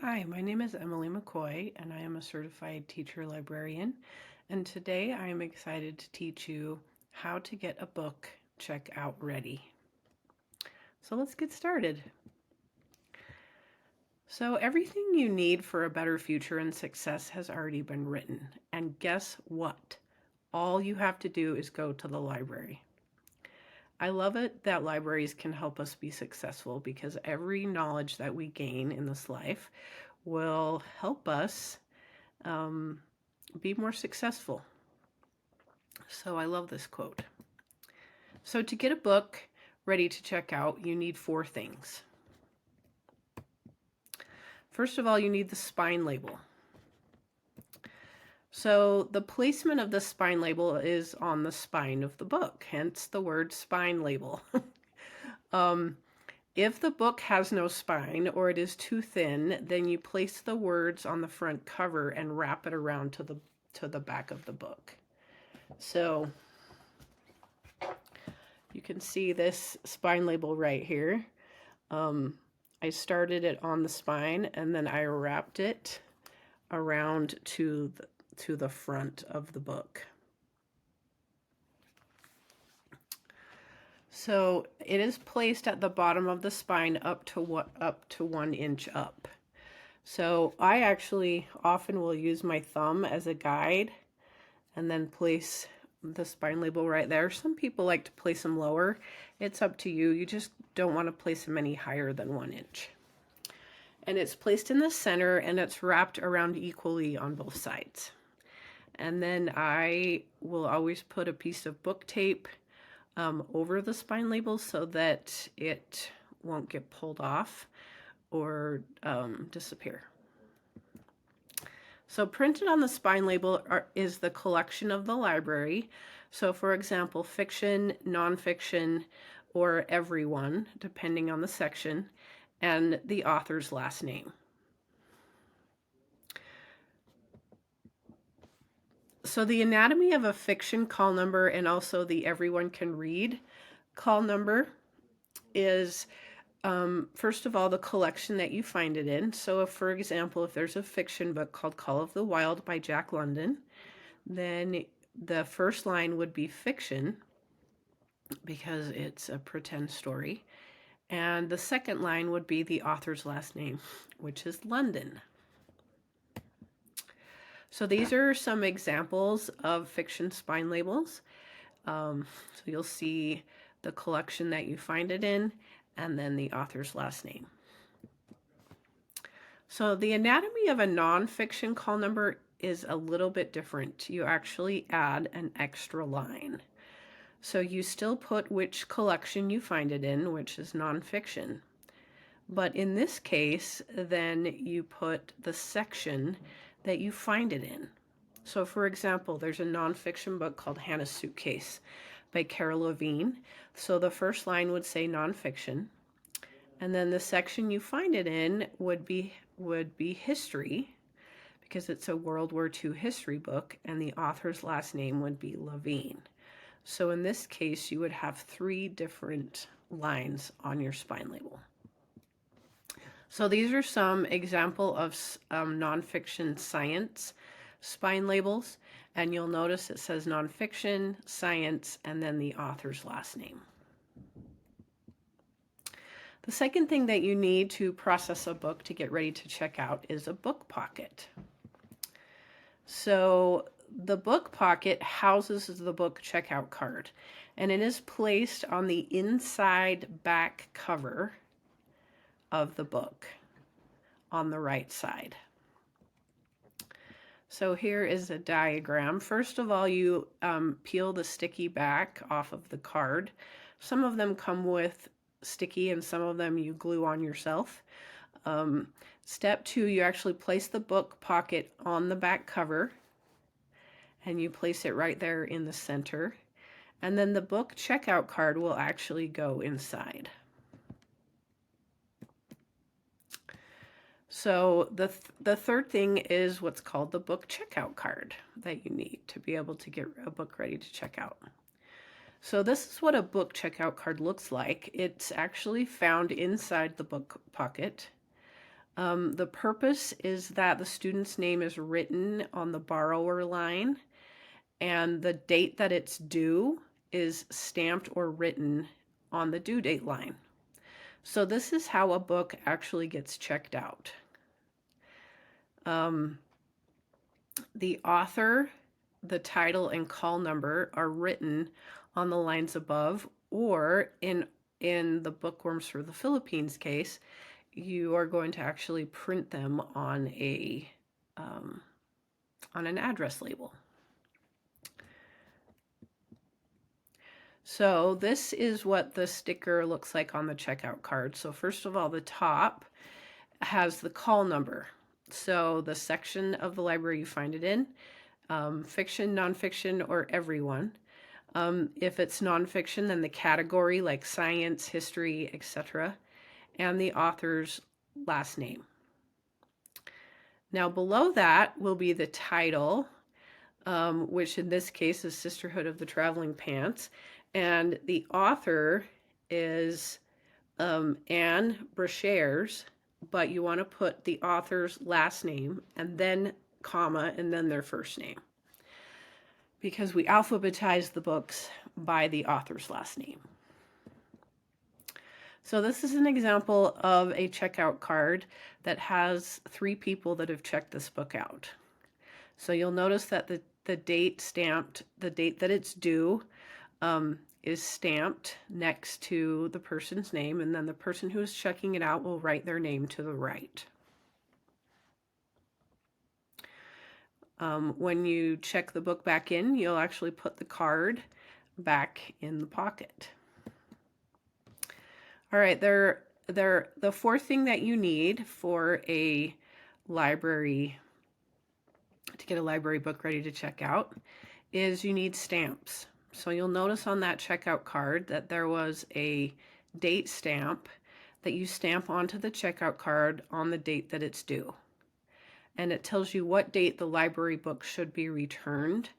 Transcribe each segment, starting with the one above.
Hi, my name is Emily McCoy, and I am a certified teacher librarian. And today I am excited to teach you how to get a book checkout ready. So let's get started. So, everything you need for a better future and success has already been written. And guess what? All you have to do is go to the library. I love it that libraries can help us be successful because every knowledge that we gain in this life will help us be more successful. So I love this quote. So to get a book ready to check out, you need 4 things. First of all, you need the spine label. So the placement of the spine label is on the spine of the book, hence the word spine label. If the book has no spine or it is too thin, then you place the words on the front cover and wrap it around to the back of the book. So you can see this spine label right here. I started it on the spine and then I wrapped it around to the front of the book. So it is placed at the bottom of the spine up to 1 inch up. So I actually often will use my thumb as a guide and then place the spine label right there. Some people like to place them lower. It's up to you. You just don't want to place them any higher than 1 inch. And it's placed in the center and it's wrapped around equally on both sides. And then I will always put a piece of book tape over the spine label so that it won't get pulled off or disappear. So printed on the spine label is the collection of the library. So for example, fiction, nonfiction, or everyone, depending on the section, and the author's last name. So the anatomy of a fiction call number and also the everyone can read call number is first of all, the collection that you find it in. So if, for example, if there's a fiction book called Call of the Wild by Jack London, then the first line would be fiction because it's a pretend story. And the second line would be the author's last name, which is London. So these are some examples of fiction spine labels. So you'll see the collection that you find it in, and then the author's last name. So the anatomy of a nonfiction call number is a little bit different. You actually add an extra line. So you still put which collection you find it in, which is nonfiction. But in this case, then you put the section that you find it in. So for example, there's a nonfiction book called Hannah's Suitcase by Carol Levine. So the first line would say nonfiction. And then the section you find it in would be history, because it's a World War II history book, and the author's last name would be Levine. So in this case, you would have 3 different lines on your spine label. So these are some example of nonfiction science spine labels, and you'll notice it says nonfiction, science, and then the author's last name. The second thing that you need to process a book to get ready to check out is a book pocket. So the book pocket houses the book checkout card, and it is placed on the inside back cover of the book on the right side. So here is a diagram. First of all, you peel the sticky back off of the card. Some of them come with sticky and some of them you glue on yourself. Step 2, you actually place the book pocket on the back cover and you place it right there in the center. And then the book checkout card will actually go inside. So the third thing is what's called the book checkout card that you need to be able to get a book ready to check out. So this is what a book checkout card looks like. It's actually found inside the book pocket. The purpose is that the student's name is written on the borrower line, and the date that it's due is stamped or written on the due date line. So this is how a book actually gets checked out. The author, the title, and call number are written on the lines above, or in the Bookworms for the Philippines case, you are going to actually print them on an address label. So this is what the sticker looks like on the checkout card. So first of all, the top has the call number. So the section of the library you find it in, fiction, nonfiction, or everyone. If it's nonfiction, then the category like science, history, etc., and the author's last name. Now below that will be the title, which in this case is Sisterhood of the Traveling Pants, and the author is Anne Brashares, but you want to put the author's last name and then comma and then their first name, because we alphabetize the books by the author's last name. So this is an example of a checkout card that has 3 people that have checked this book out. So you'll notice that the date stamped, the date that it's due, is stamped next to the person's name, and then the person who is checking it out will write their name to the right. When you check the book back in, you'll actually put the card back in the pocket. All right, the 4th thing that you need for a library, to get a library book ready to check out, is you need stamps. So you'll notice on that checkout card that there was a date stamp that you stamp onto the checkout card on the date that it's due. And it tells you what date the library book should be returned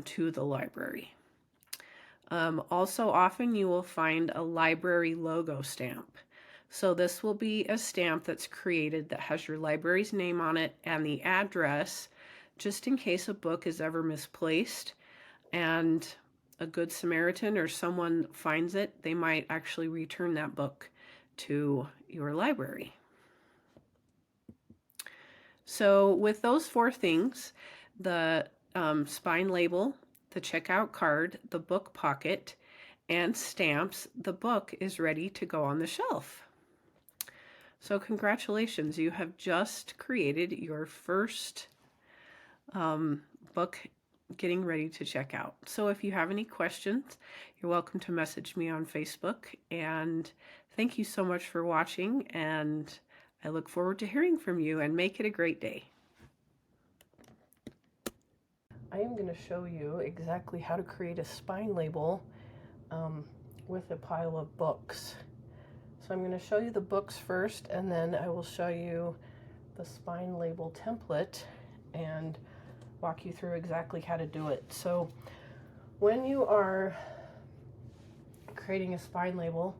to the library. Also, often you will find a library logo stamp. So this will be a stamp that's created that has your library's name on it and the address, just in case a book is ever misplaced and a Good Samaritan or someone finds it, they might actually return that book to your library. So with those 4 things, the spine label, the checkout card, the book pocket, and stamps, the book is ready to go on the shelf. So congratulations, you have just created your first book getting ready to check out. So if you have any questions, you're welcome to message me on Facebook, and thank you so much for watching, and I look forward to hearing from you, and make it a great day. I am going to show you exactly how to create a spine label with a pile of books. So I'm going to show you the books first, and then I will show you the spine label template and walk you through exactly how to do it. So when you are creating a spine label,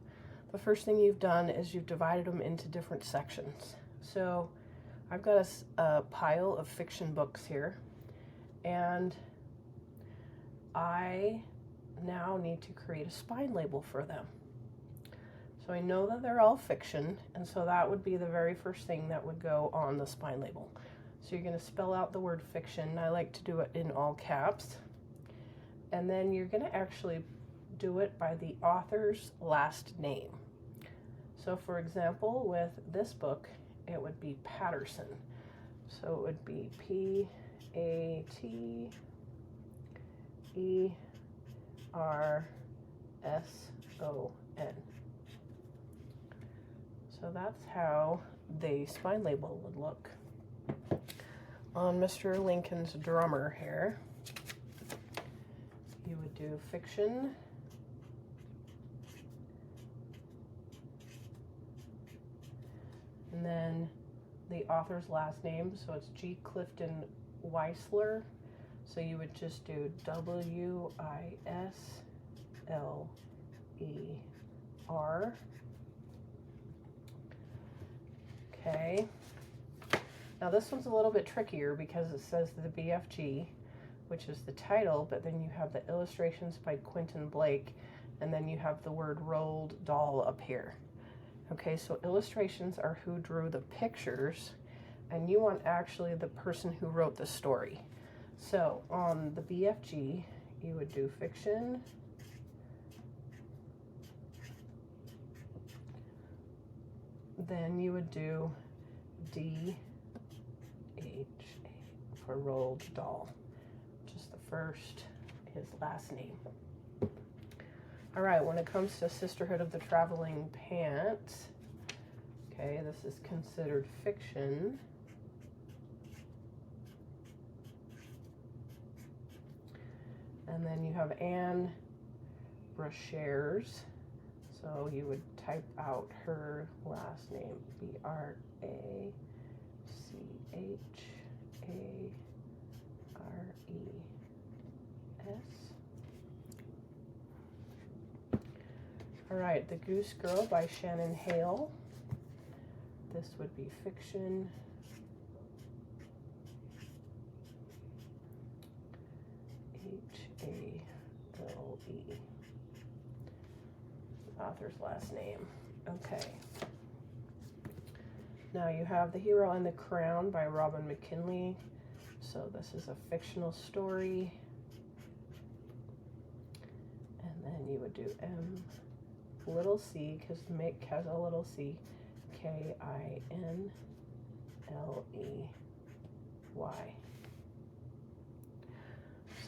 the first thing you've done is you've divided them into different sections. So I've got a pile of fiction books here, and I now need to create a spine label for them. So I know that they're all fiction, and so that would be the very first thing that would go on the spine label. So you're going to spell out the word fiction. I like to do it in all caps. And then you're going to actually do it by the author's last name. So for example, with this book, it would be Patterson. So it would be P-A-T-E-R-S-O-N. So that's how the spine label would look. On Mr. Lincoln's drummer here, you would do fiction, and then the author's last name, so it's G. Clifton Weisler, so you would just do W-I-S-L-E-R. Okay. Now this one's a little bit trickier because it says the BFG, which is the title, but then you have the illustrations by Quentin Blake, and then you have the word rolled doll up here. Okay, so illustrations are who drew the pictures, and you want actually the person who wrote the story. So on the BFG, you would do fiction, then you would do DHA for rolled doll. Just the first, his last name. All right, when it comes to Sisterhood of the Traveling Pants, okay, this is considered fiction. And then you have Anne Brashares. So you would type out her last name, Brachares. All right, The Goose Girl by Shannon Hale. This would be fiction. Hale. Author's last name. Okay. Now you have The Hero and the Crown by Robin McKinley. So this is a fictional story. And then you would do M little c, because Mick has a little c, Kinley.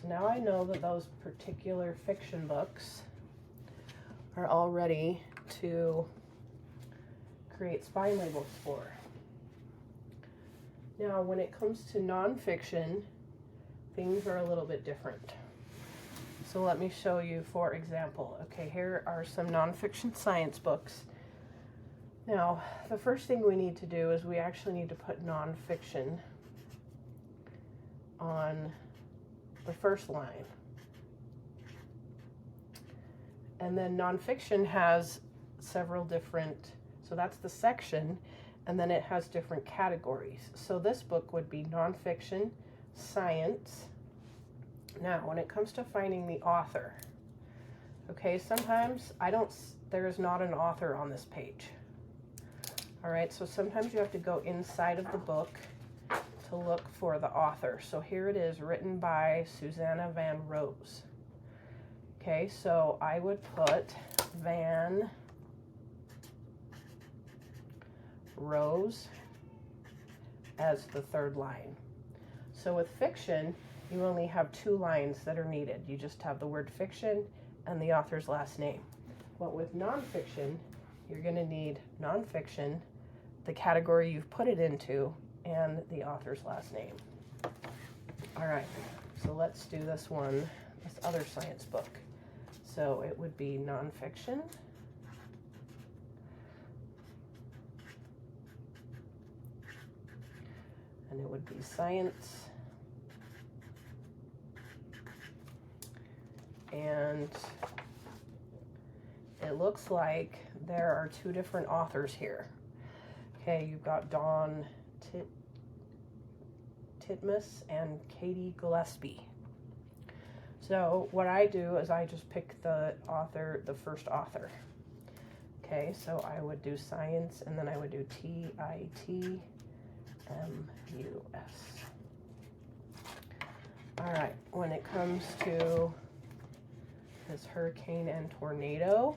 So now I know that those particular fiction books are all ready to create spine labels for. Now, when it comes to nonfiction, things are a little bit different. So let me show you, for example. Okay, here are some nonfiction science books. Now, the first thing we need to do is we actually need to put nonfiction on the first line. And then nonfiction has several different, so that's the section, and then it has different categories. So this book would be nonfiction, science. Now, when it comes to finding the author, okay, sometimes there's not an author on this page. All right, so sometimes you have to go inside of the book to look for the author. So here it is, written by Susanna Van Rose. Okay, so I would put Van Rose as the third line. So with fiction, you only have 2 lines that are needed. You just have the word fiction and the author's last name. But with nonfiction, you're going to need nonfiction, the category you've put it into, and the author's last name. All right, so let's do this other science book. So it would be nonfiction. And it would be science. And it looks like there are 2 different authors here. Okay, you've got Dawn Titmus and Katie Gillespie. So what I do is I just pick the first author. Okay, so I would do science, and then I would do Titmus. All right, when it comes to this hurricane and tornado,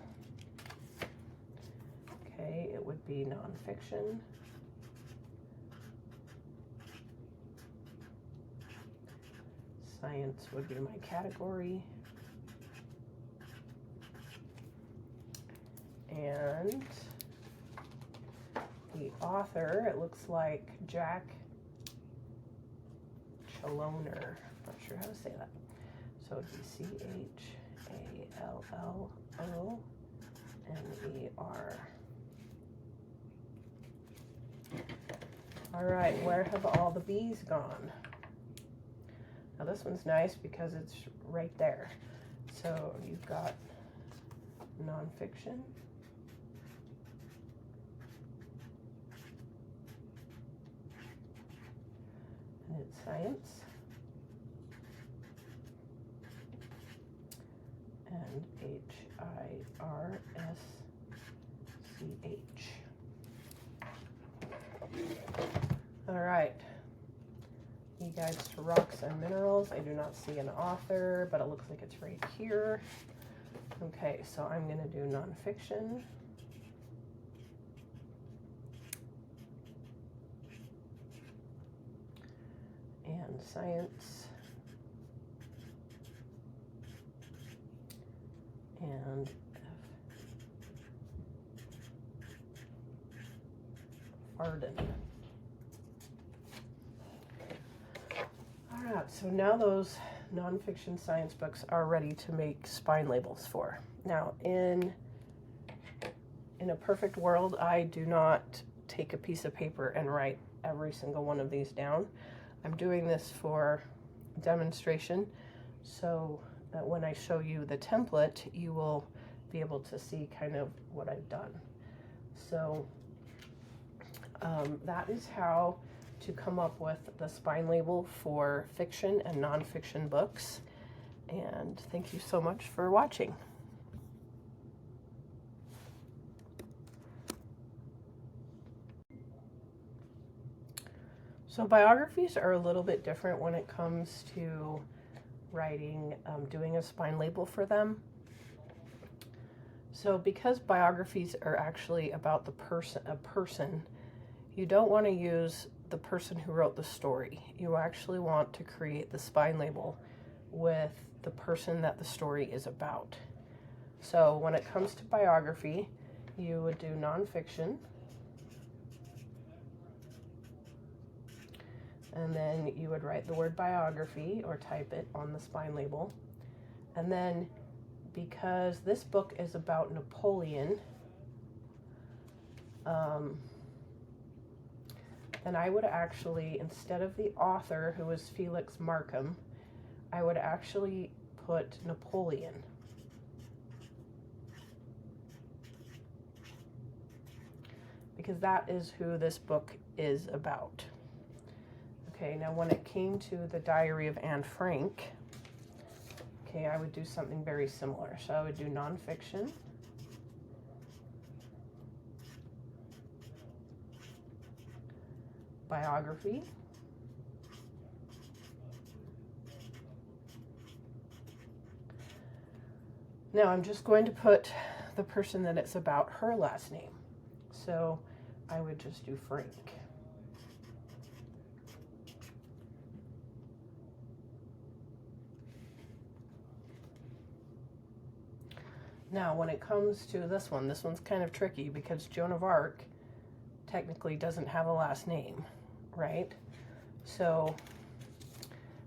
okay, it would be nonfiction. Science would be my category. And the author, it looks like Jack Chaloner. Not sure how to say that. So it'd be Challoner. All right, where have all the bees gone? Now this one's nice because it's right there. So you've got nonfiction. and it's science. And HIRSCH. All right. E-Guides to Rocks and Minerals. I do not see an author, but it looks like it's right here. Okay, so I'm going to do nonfiction. And science. And Arden. All right, so now those nonfiction science books are ready to make spine labels for. Now, in a perfect world, I do not take a piece of paper and write every single one of these down. I'm doing this for demonstration so that when I show you the template, you will be able to see kind of what I've done. So that is how to come up with the spine label for fiction and nonfiction books. And thank you so much for watching. So biographies are a little bit different when it comes to writing, doing a spine label for them. So because biographies are actually about a person, you don't want to use the person who wrote the story. You actually want to create the spine label with the person that the story is about. So when it comes to biography, you would do nonfiction, and then you would write the word biography or type it on the spine label. And then because this book is about Napoleon, then I would actually, instead of the author, who was Felix Markham, I would actually put Napoleon. Because that is who this book is about. Okay, now when it came to the Diary of Anne Frank, okay, I would do something very similar. So I would do nonfiction. Biography. Now I'm just going to put the person that it's about, her last name. So I would just do Frank. Now when it comes to this one's kind of tricky because Joan of Arc technically doesn't have a last name, right? So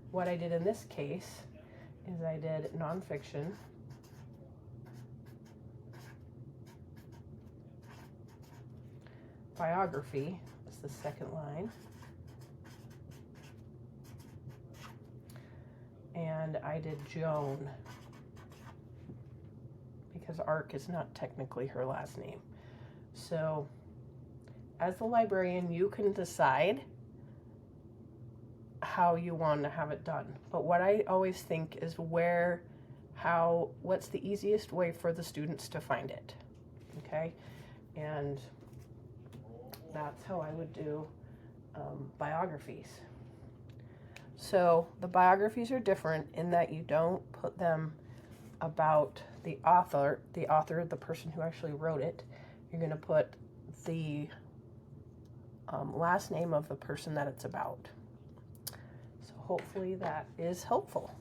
what I did in this case is I did nonfiction, biography, that's the second line, and I did Joan because Arc is not technically her last name. So as the librarian, you can decide how you want to have it done. But what I always think is what's the easiest way for the students to find it, okay? And that's how I would do biographies. So the biographies are different in that you don't put them about the author, the person who actually wrote it. You're going to put the last name of the person that it's about. So hopefully that is helpful.